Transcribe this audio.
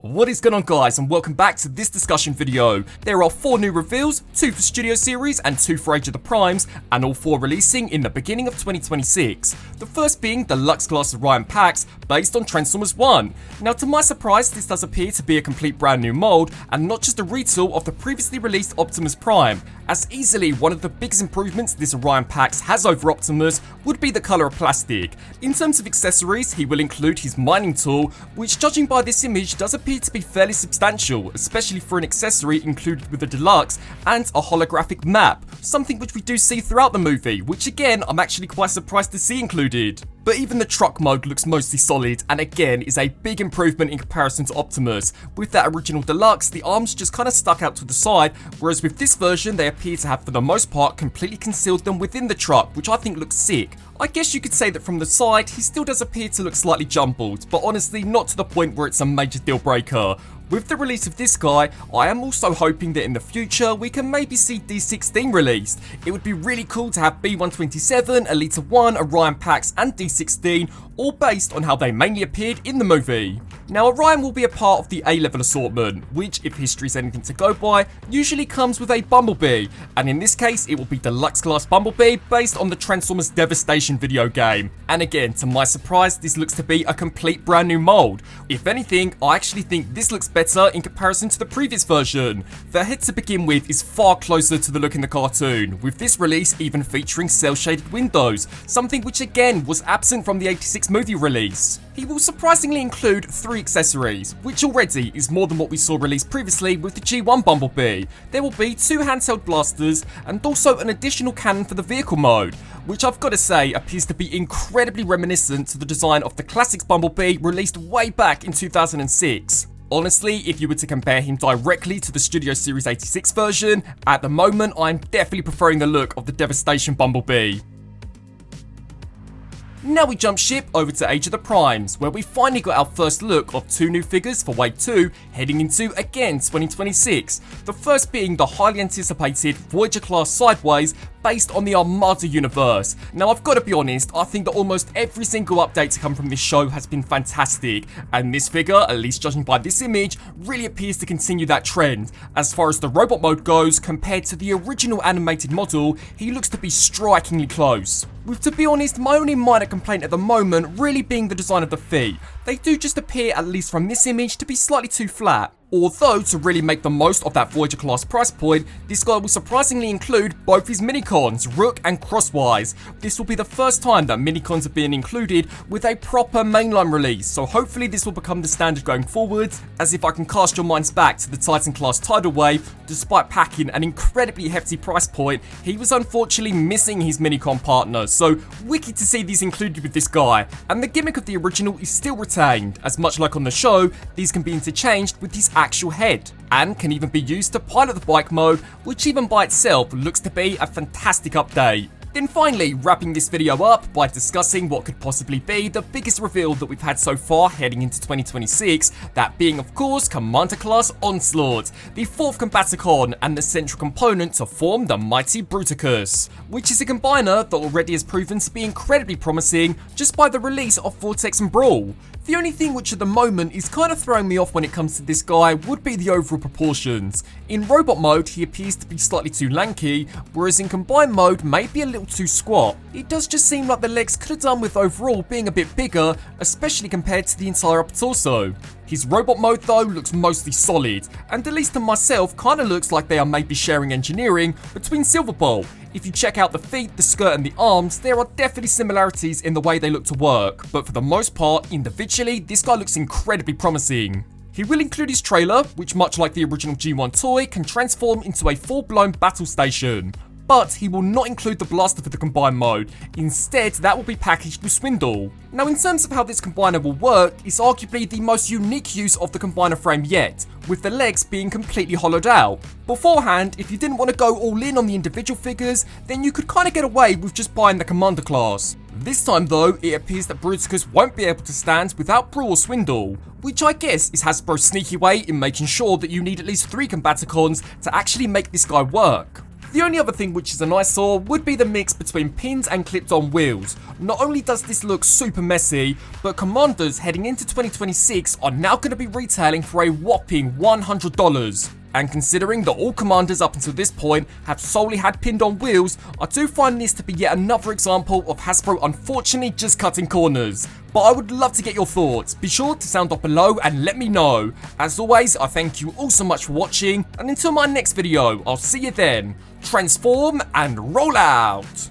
What is going on, guys, and welcome back to this discussion video. There are 4 new reveals, 2 for Studio Series and 2 for Age of the Primes, and all 4 releasing in the beginning of 2026. The first being Deluxe Class Orion packs based on Transformers 1. Now, to my surprise, this does appear to be a complete brand new mold and not just a retool of the previously released Optimus Prime, as easily one of the biggest improvements this Orion packs has over Optimus would be the colour of plastic. In terms of accessories, he will include his mining tool, which, judging by this image, does appear to be fairly substantial, especially for an accessory included with the Deluxe, and a holographic map, something which we do see throughout the movie, which again I'm actually quite surprised to see included. But even the truck mode looks mostly solid, and again is a big improvement in comparison to Optimus. With that original Deluxe, the arms just kind of stuck out to the side, whereas with this version they appear to have for the most part completely concealed them within the truck, which I think looks sick. I guess you could say that from the side he still does appear to look slightly jumbled, but honestly not to the point where it's a major deal breaker. With the release of this guy, I am also hoping that in the future we can maybe see D16 released. It would be really cool to have B127, Elita 1, Orion packs and D16 all based on how they mainly appeared in the movie. Now, Orion will be a part of the A-level assortment, which, if history is anything to go by, usually comes with a Bumblebee, and in this case it will be Deluxe Class Bumblebee based on the Transformers Devastation video game. And again, to my surprise, this looks to be a complete brand new mold. If anything, I actually think this looks better in comparison to the previous version. The head to begin with is far closer to the look in the cartoon, with this release even featuring cel-shaded windows, something which again was absent from the 86 movie release. He will surprisingly include 3 accessories, which already is more than what we saw released previously with the G1 Bumblebee. There will be 2 handheld blasters and also an additional cannon for the vehicle mode, which I've got to say appears to be incredibly reminiscent to the design of the Classics Bumblebee released way back in 2006. Honestly, if you were to compare him directly to the Studio Series 86 version, at the moment I'm definitely preferring the look of the Devastation Bumblebee. Now we jump ship over to Age of the Primes, where we finally got our first look of 2 new figures for Wave 2 heading into, again, 2026. The first being the highly anticipated Voyager class Sideways based on the Armada universe. Now, I've got to be honest, I think that almost every single update to come from this show has been fantastic, and this figure, at least judging by this image, really appears to continue that trend. As far as the robot mode goes, compared to the original animated model, he looks to be strikingly close. With, to be honest, my only minor complaint at the moment really being the design of the feet. They do just appear, at least from this image, to be slightly too flat. Although, to really make the most of that Voyager class price point, this guy will surprisingly include both his minicons, Rook and Crosswise. This will be the first time that minicons are being included with a proper mainline release, so hopefully this will become the standard going forward, as if I can cast your minds back to the Titan class Tidal Wave, despite packing an incredibly hefty price point, he was unfortunately missing his minicon partner, so wicked to see these included with this guy. And the gimmick of the original is still retained, as much like on the show, these can be interchanged with his actual head, and can even be used to pilot the bike mode, which even by itself looks to be a fantastic update. Then finally, wrapping this video up by discussing what could possibly be the biggest reveal that we've had so far heading into 2026, that being of course Commander Class Onslaught, the 4th Combaticon and the central component to form the mighty Bruticus, which is a combiner that already has proven to be incredibly promising just by the release of Vortex and Brawl. The only thing which at the moment is kind of throwing me off when it comes to this guy would be the overall proportions. In robot mode he appears to be slightly too lanky, whereas in combined mode may be a little too squat. It does just seem like the legs could have done with overall being a bit bigger, especially compared to the entire upper torso. His robot mode though looks mostly solid, and at least to myself kinda looks like they are maybe sharing engineering between Silverbolt. If you check out the feet, the skirt and the arms, there are definitely similarities in the way they look to work, but for the most part, individually, this guy looks incredibly promising. He will include his trailer, which much like the original G1 toy, can transform into a full-blown battle station. But he will not include the blaster for the combined mode. Instead, that will be packaged with Swindle. Now, in terms of how this combiner will work, it's arguably the most unique use of the combiner frame yet, with the legs being completely hollowed out. Beforehand, if you didn't want to go all in on the individual figures, then you could kind of get away with just buying the Commander class. This time though, it appears that Bruticus won't be able to stand without Brawl or Swindle, which I guess is Hasbro's sneaky way in making sure that you need at least 3 Combaticons to actually make this guy work. The only other thing which is an eyesore would be the mix between pins and clipped on wheels. Not only does this look super messy, but Commanders heading into 2026 are now going to be retailing for a whopping $100. And considering that all Commanders up until this point have solely had pinned on wheels, I do find this to be yet another example of Hasbro unfortunately just cutting corners. But I would love to get your thoughts. Be sure to sound off below and let me know. As always, I thank you all so much for watching, and until my next video, I'll see you then. Transform and roll out!